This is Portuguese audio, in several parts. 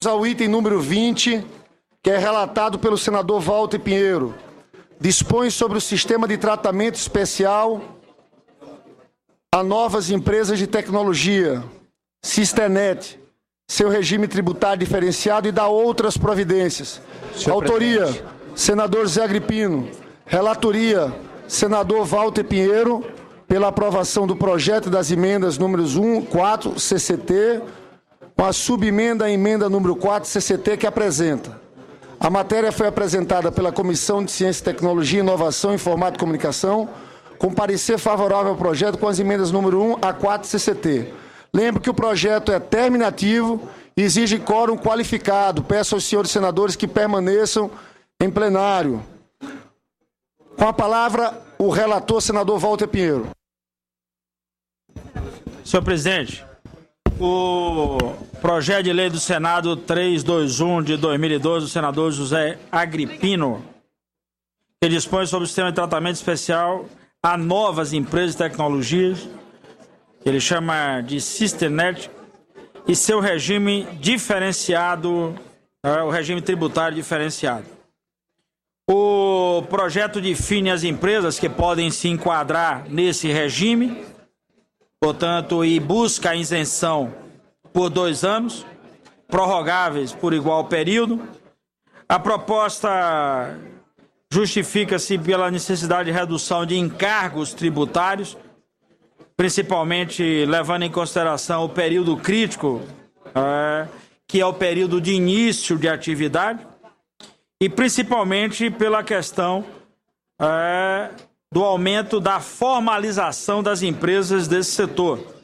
Ao item número 20, que é relatado pelo senador Walter Pinheiro. Dispõe sobre o sistema de tratamento especial a novas empresas de tecnologia, Sisternet, seu regime tributário diferenciado e dá outras providências. Autoria, senador Zé Agripino. Relatoria, senador Walter Pinheiro, pela aprovação do projeto das emendas números 1, 4, CCT, com a subemenda à emenda número 4, CCT, que apresenta. A matéria foi apresentada pela Comissão de Ciência, Tecnologia, Inovação, Informática e Comunicação, com parecer favorável ao projeto com as emendas número 1 a 4, CCT. Lembro que o projeto é terminativo e exige quórum qualificado. Peço aos senhores senadores que permaneçam em plenário. Com a palavra, o relator, senador Walter Pinheiro. Senhor presidente, o projeto de lei do Senado 321 de 2012, do senador José Agripino, que dispõe sobre o sistema de tratamento especial a novas empresas de tecnologias, que ele chama de Sisternet, e seu regime diferenciado, o regime tributário diferenciado. O projeto define as empresas que podem se enquadrar nesse regime, portanto, e busca a isenção por 2 anos, prorrogáveis por igual período. A proposta justifica-se pela necessidade de redução de encargos tributários, principalmente levando em consideração o período crítico, que é o período de início de atividade, e principalmente pela questão do aumento da formalização das empresas desse setor.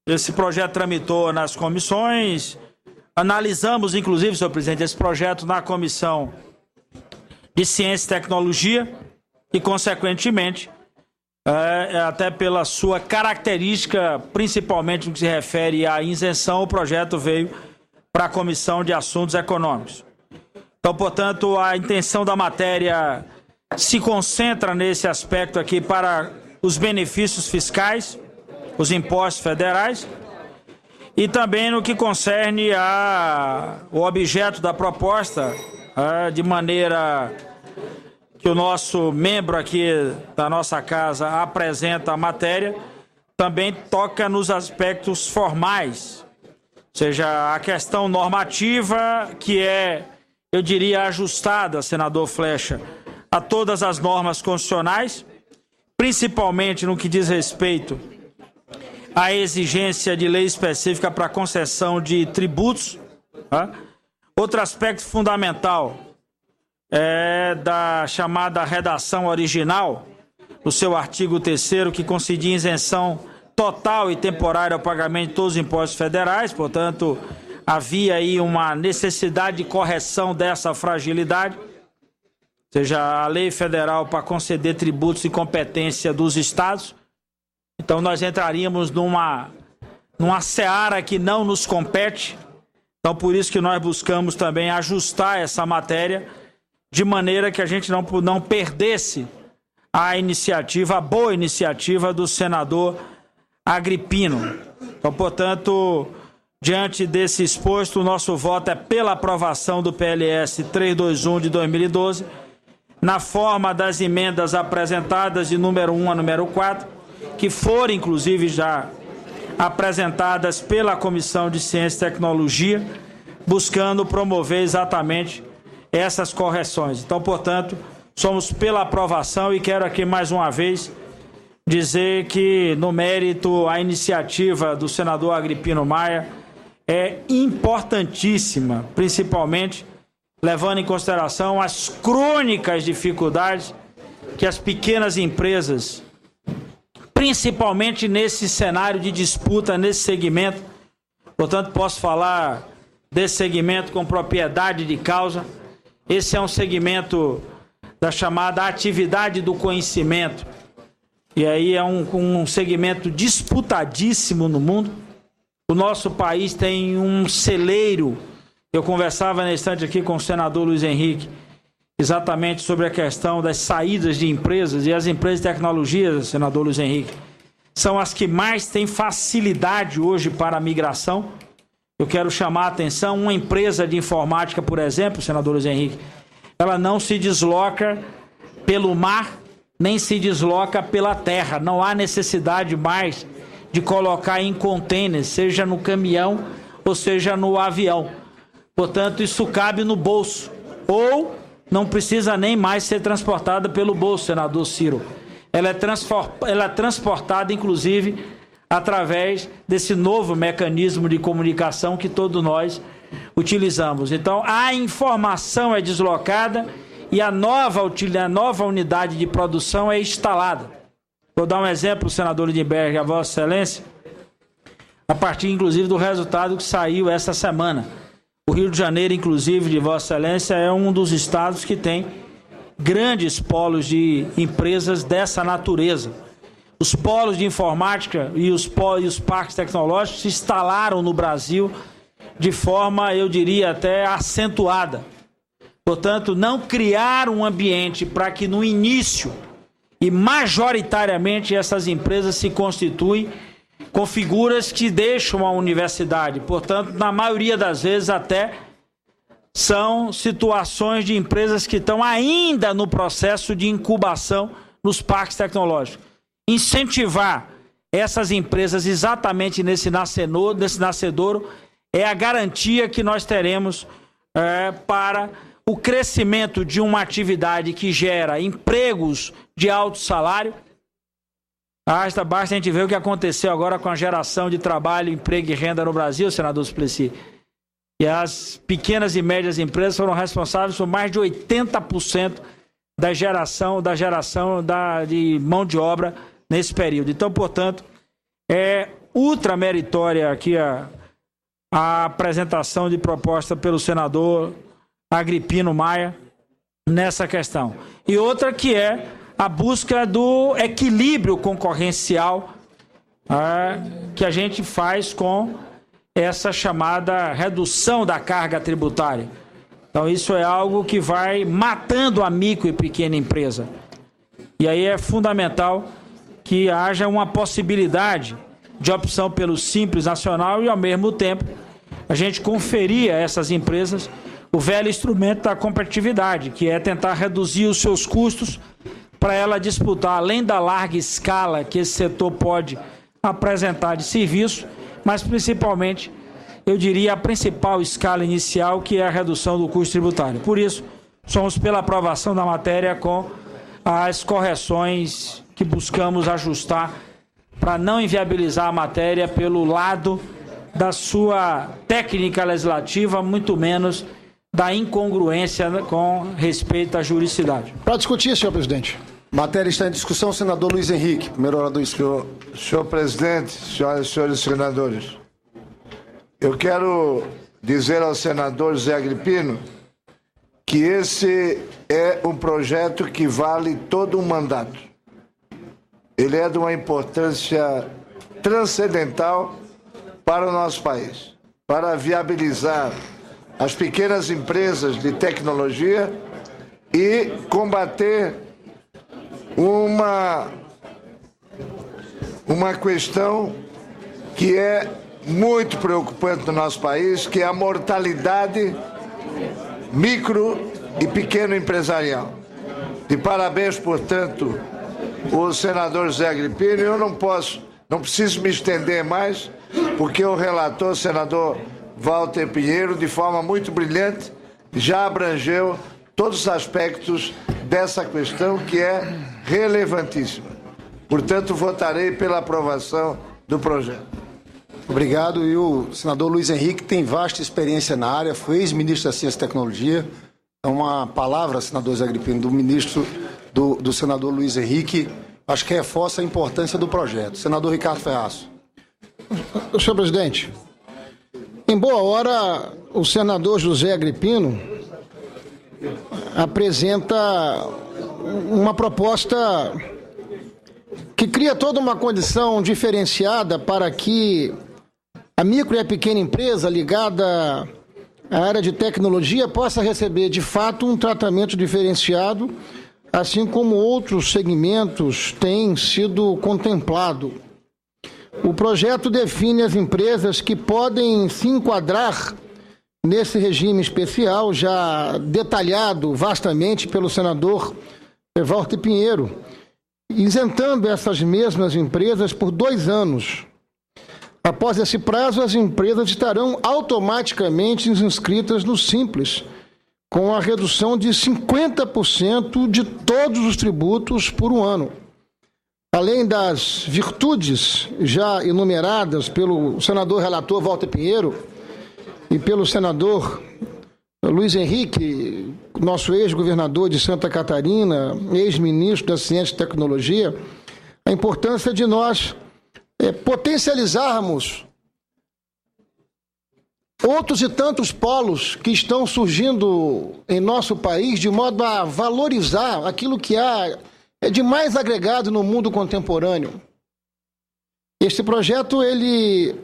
Esse projeto tramitou nas comissões, analisamos, inclusive, senhor presidente, esse projeto na Comissão de Ciência e Tecnologia e, consequentemente, até pela sua característica, principalmente no que se refere à isenção, o projeto veio para a Comissão de Assuntos Econômicos. Então, portanto, a intenção da matéria se concentra nesse aspecto aqui para os benefícios fiscais, os impostos federais, e também no que concerne o objeto da proposta, de maneira que o nosso membro aqui da nossa casa apresenta a matéria, também toca nos aspectos formais, ou seja, a questão normativa que é, eu diria, ajustada, senador Flecha, a todas as normas constitucionais, principalmente no que diz respeito à exigência de lei específica para concessão de tributos. Outro aspecto fundamental é da chamada redação original, no seu artigo 3º, que concedia isenção total e temporária ao pagamento de todos os impostos federais, portanto, havia aí uma necessidade de correção dessa fragilidade, ou seja, a lei federal para conceder tributos e competência dos estados. Então, nós entraríamos numa seara que não nos compete. Então, por isso que nós buscamos também ajustar essa matéria de maneira que a gente não perdesse a boa iniciativa do senador Agripino. Então, portanto, diante desse exposto, o nosso voto é pela aprovação do PLS 321 de 2012, na forma das emendas apresentadas de número 1 a número 4, que foram, inclusive, já apresentadas pela Comissão de Ciência e Tecnologia, buscando promover exatamente essas correções. Então, portanto, somos pela aprovação e quero aqui mais uma vez dizer que, no mérito, a iniciativa do senador Agripino Maia é importantíssima, principalmente levando em consideração as crônicas dificuldades que as pequenas empresas, principalmente nesse cenário de disputa, nesse segmento, portanto, posso falar desse segmento com propriedade de causa. Esse é um segmento da chamada atividade do conhecimento, e aí é um segmento disputadíssimo no mundo. O nosso país tem um celeiro. Eu conversava na instante aqui com o senador Luiz Henrique, exatamente sobre a questão das saídas de empresas, e as empresas de tecnologia, senador Luiz Henrique, são as que mais têm facilidade hoje para a migração, eu quero chamar a atenção, uma empresa de informática, por exemplo, senador Luiz Henrique, ela não se desloca pelo mar, nem se desloca pela terra. Não há necessidade mais de colocar em contêiner, seja no caminhão ou seja no avião. Portanto, isso cabe no bolso. Ou não precisa nem mais ser transportada pelo bolso, senador Ciro. Ela é transportada, inclusive, através desse novo mecanismo de comunicação que todos nós utilizamos. Então, a informação é deslocada e a nova unidade de produção é instalada. Vou dar um exemplo, senador Lindbergh, a Vossa Excelência, a partir, inclusive, do resultado que saiu essa semana. O Rio de Janeiro, inclusive, de Vossa Excelência, é um dos estados que tem grandes polos de empresas dessa natureza. Os polos de informática e os parques tecnológicos se instalaram no Brasil de forma, eu diria, até acentuada. Portanto, não criar um ambiente para que no início e majoritariamente essas empresas se constituem com figuras que deixam a universidade. Portanto, na maioria das vezes até são situações de empresas que estão ainda no processo de incubação nos parques tecnológicos. Incentivar essas empresas exatamente nesse nascedouro é a garantia que nós teremos para o crescimento de uma atividade que gera empregos de alto salário. Basta a gente ver o que aconteceu agora com a geração de trabalho, emprego e renda no Brasil, senador Suplicy. E as pequenas e médias empresas foram responsáveis por mais de 80% da geração de mão de obra nesse período. Então, portanto, é ultra meritória aqui a apresentação de proposta pelo senador Agripino Maia nessa questão. E outra que é a busca do equilíbrio concorrencial que a gente faz com essa chamada redução da carga tributária. Então, isso é algo que vai matando a micro e pequena empresa. E aí é fundamental que haja uma possibilidade de opção pelo Simples Nacional e, ao mesmo tempo, a gente conferir a essas empresas o velho instrumento da competitividade, que é tentar reduzir os seus custos para ela disputar, além da larga escala que esse setor pode apresentar de serviço, mas principalmente, eu diria, a principal escala inicial, que é a redução do custo tributário. Por isso, somos pela aprovação da matéria com as correções que buscamos ajustar para não inviabilizar a matéria pelo lado da sua técnica legislativa, muito menos da incongruência com respeito à juridicidade. Para discutir, senhor presidente. Matéria está em discussão, senador Luiz Henrique, primeiro orador inscrito. Senhor presidente, senhoras e senhores senadores, eu quero dizer ao senador Zé Agripino que esse é um projeto que vale todo um mandato. Ele é de uma importância transcendental para o nosso país, para viabilizar as pequenas empresas de tecnologia e combater uma questão que é muito preocupante no nosso país, que é a mortalidade micro e pequeno empresarial. De parabéns, portanto, o senador Zé Agripino. Eu não preciso me estender mais, porque o relator, senador Walter Pinheiro, de forma muito brilhante, já abrangeu todos os aspectos dessa questão, que é relevantíssima. Portanto, votarei pela aprovação do projeto. Obrigado. E o senador Luiz Henrique tem vasta experiência na área, foi ex-ministro da Ciência e Tecnologia. É uma palavra, senador Zé Agripino, do ministro, do senador Luiz Henrique, acho que reforça a importância do projeto. Senador Ricardo Ferraço. Senhor presidente, em boa hora, o senador José Agripino apresenta uma proposta que cria toda uma condição diferenciada para que a micro e a pequena empresa ligada à área de tecnologia possa receber, de fato, um tratamento diferenciado, assim como outros segmentos têm sido contemplados. O projeto define as empresas que podem se enquadrar nesse regime especial, já detalhado vastamente pelo senador Walter Pinheiro, isentando essas mesmas empresas por 2 anos. Após esse prazo, as empresas estarão automaticamente inscritas no Simples, com a redução de 50% de todos os tributos por um ano. Além das virtudes já enumeradas pelo senador relator Walter Pinheiro e pelo senador Luiz Henrique, nosso ex-governador de Santa Catarina, ex-ministro da Ciência e Tecnologia, a importância de nós potencializarmos outros e tantos polos que estão surgindo em nosso país de modo a valorizar aquilo que há de mais agregado no mundo contemporâneo. Este projeto, ele,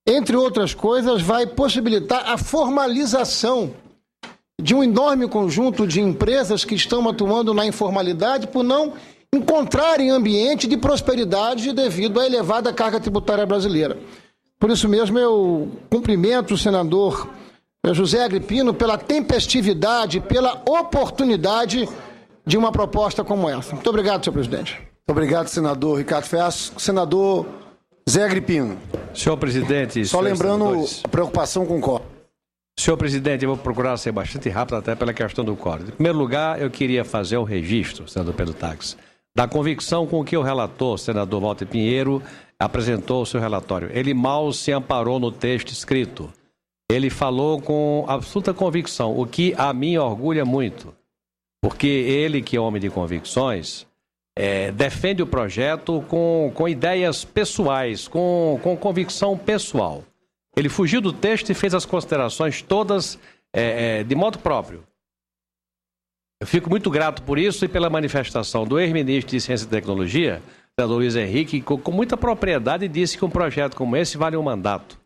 entre outras coisas, vai possibilitar a formalização de um enorme conjunto de empresas que estão atuando na informalidade por não encontrarem ambiente de prosperidade devido à elevada carga tributária brasileira. Por isso mesmo, eu cumprimento o senador José Agripino pela tempestividade, pela oportunidade de uma proposta como essa. Muito obrigado, senhor presidente. Muito obrigado, senador Ricardo Ferraz. Senador Zé Agripino. Senhor presidente... Só lembrando a preocupação com o quórum. Senhor presidente, eu vou procurar ser bastante rápido até pela questão do quórum. Em primeiro lugar, eu queria fazer o registro, senador Pedro Taques, da convicção com que o relator, senador Walter Pinheiro, apresentou o seu relatório. Ele mal se amparou no texto escrito. Ele falou com absoluta convicção, o que a mim orgulha muito. Porque ele, que é homem de convicções, defende o projeto com ideias pessoais, com convicção pessoal. Ele fugiu do texto e fez as considerações todas de modo próprio. Eu fico muito grato por isso e pela manifestação do ex-ministro de Ciência e Tecnologia, senador Luiz Henrique, que com muita propriedade disse que um projeto como esse vale um mandato.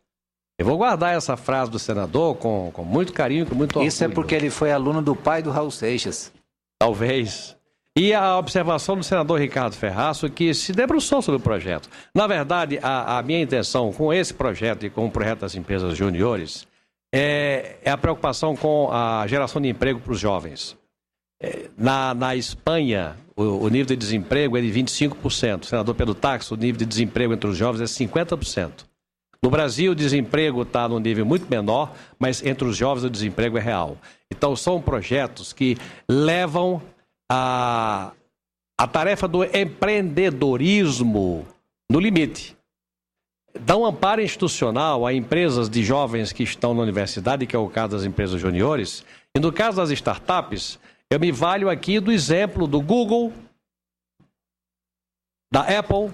Eu vou guardar essa frase do senador com muito carinho, com muito orgulho. Isso é porque ele foi aluno do pai do Raul Seixas. Talvez. E a observação do senador Ricardo Ferraz, que se debruçou sobre o projeto. Na verdade, a minha intenção com esse projeto e com o projeto das empresas juniores é a preocupação com a geração de emprego para os jovens. Na Espanha, o nível de desemprego é de 25%. Senador Pedro Taques, o nível de desemprego entre os jovens é 50%. No Brasil, o desemprego está num nível muito menor, mas entre os jovens o desemprego é real. Então, são projetos que levam a tarefa do empreendedorismo no limite. Dão amparo institucional a empresas de jovens que estão na universidade, que é o caso das empresas juniores. E no caso das startups, eu me valho aqui do exemplo do Google, da Apple,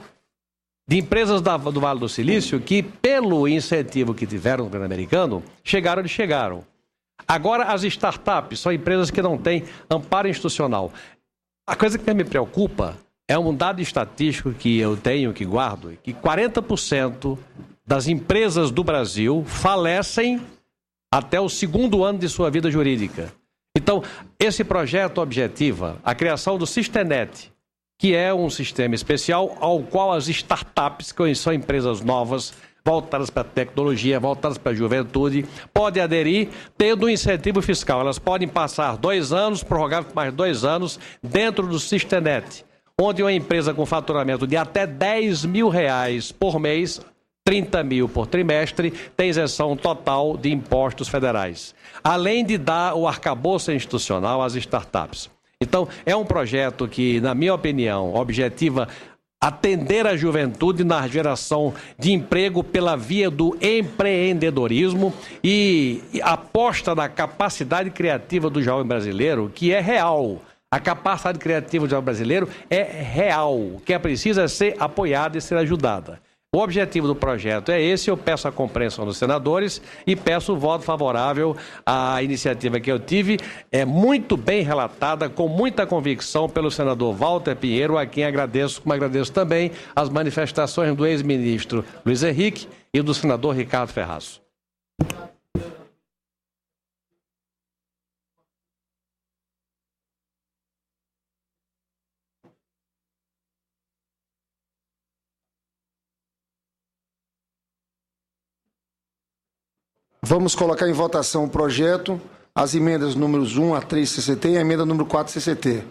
de empresas do Vale do Silício que, pelo incentivo que tiveram no governo americano, chegaram onde chegaram. Agora, as startups são empresas que não têm amparo institucional. A coisa que me preocupa é um dado estatístico que eu tenho, que guardo, que 40% das empresas do Brasil falecem até o 2º ano de sua vida jurídica. Então, esse projeto objetiva a criação do Sistenet, que é um sistema especial ao qual as startups, que são empresas novas, voltadas para a tecnologia, voltadas para a juventude, podem aderir tendo um incentivo fiscal. Elas podem passar 2 anos, prorrogar por mais 2 anos, dentro do Sistenet, onde uma empresa com faturamento de até R$10 mil por mês, 30 mil por trimestre, tem isenção total de impostos federais. Além de dar o arcabouço institucional às startups. Então, é um projeto que, na minha opinião, objetiva atender a juventude na geração de emprego pela via do empreendedorismo e aposta na capacidade criativa do jovem brasileiro, que é real. A capacidade criativa do jovem brasileiro é real. O que é preciso é ser apoiada e ser ajudada. O objetivo do projeto é esse, eu peço a compreensão dos senadores e peço o voto favorável à iniciativa que eu tive, muito bem relatada, com muita convicção pelo senador Walter Pinheiro, a quem agradeço, como agradeço também as manifestações do ex-ministro Luiz Henrique e do senador Ricardo Ferraz. Vamos colocar em votação o projeto, as emendas números 1 a 3 CCT e a emenda número 4 CCT,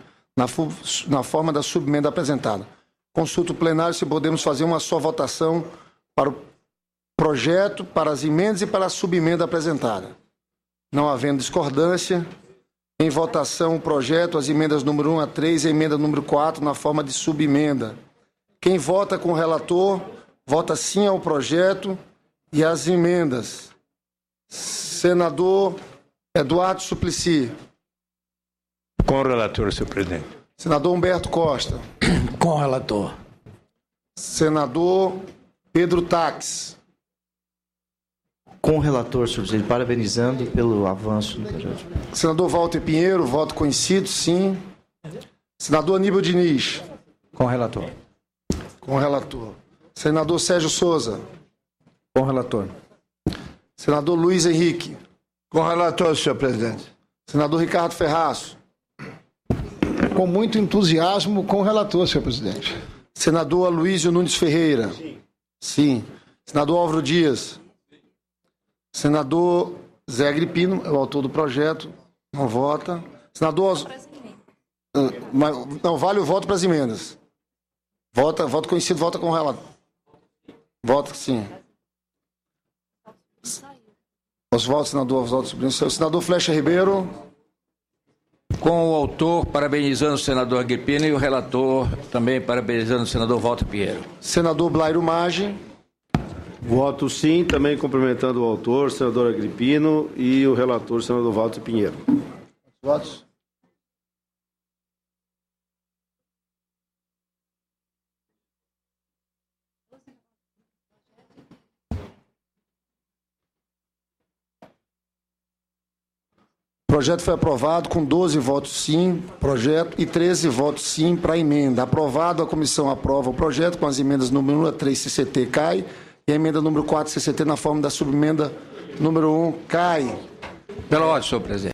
na forma da subemenda apresentada. Consulto o plenário se podemos fazer uma só votação para o projeto, para as emendas e para a subemenda apresentada. Não havendo discordância, em votação o projeto, as emendas número 1 a 3 e a emenda número 4 na forma de subemenda. Quem vota com o relator, vota sim ao projeto e às emendas. Senador Eduardo Suplicy. Com o relator, senhor presidente. Senador Humberto Costa. Com o relator. Senador Pedro Taques. Com o relator, senhor presidente, parabenizando pelo avanço do projeto. Senador Walter Pinheiro, voto conhecido, sim. Senador Aníbal Diniz. Com o relator. Com o relator. Senador Sérgio Souza. Com o relator. Senador Luiz Henrique. Com o relator, senhor presidente. Senador Ricardo Ferraço. Com muito entusiasmo com o relator, senhor presidente. Senador Aloysio Nunes Ferreira. Sim. Senador Álvaro Dias. Senador Zé Agripino, é o autor do projeto, não vota. Senador... Não, vale o voto para as emendas. Voto conhecido, vota com o relator. Vota, sim. Oswaldo, senador Oswaldo Sobrinho. Senador Flecha Ribeiro. Com o autor, parabenizando o senador Agripino, e o relator também parabenizando o senador Walter Pinheiro. Senador Blairo Maggi. Voto sim, também cumprimentando o autor, senador Agripino, e o relator, senador Walter Pinheiro. Votos. O projeto foi aprovado com 12 votos sim, projeto, e 13 votos sim para a emenda. Aprovado, a comissão aprova o projeto com as emendas número 1 a 3 CCT cai e a emenda número 4 CCT na forma da subemenda número 1 cai. Pela ordem, senhor presidente.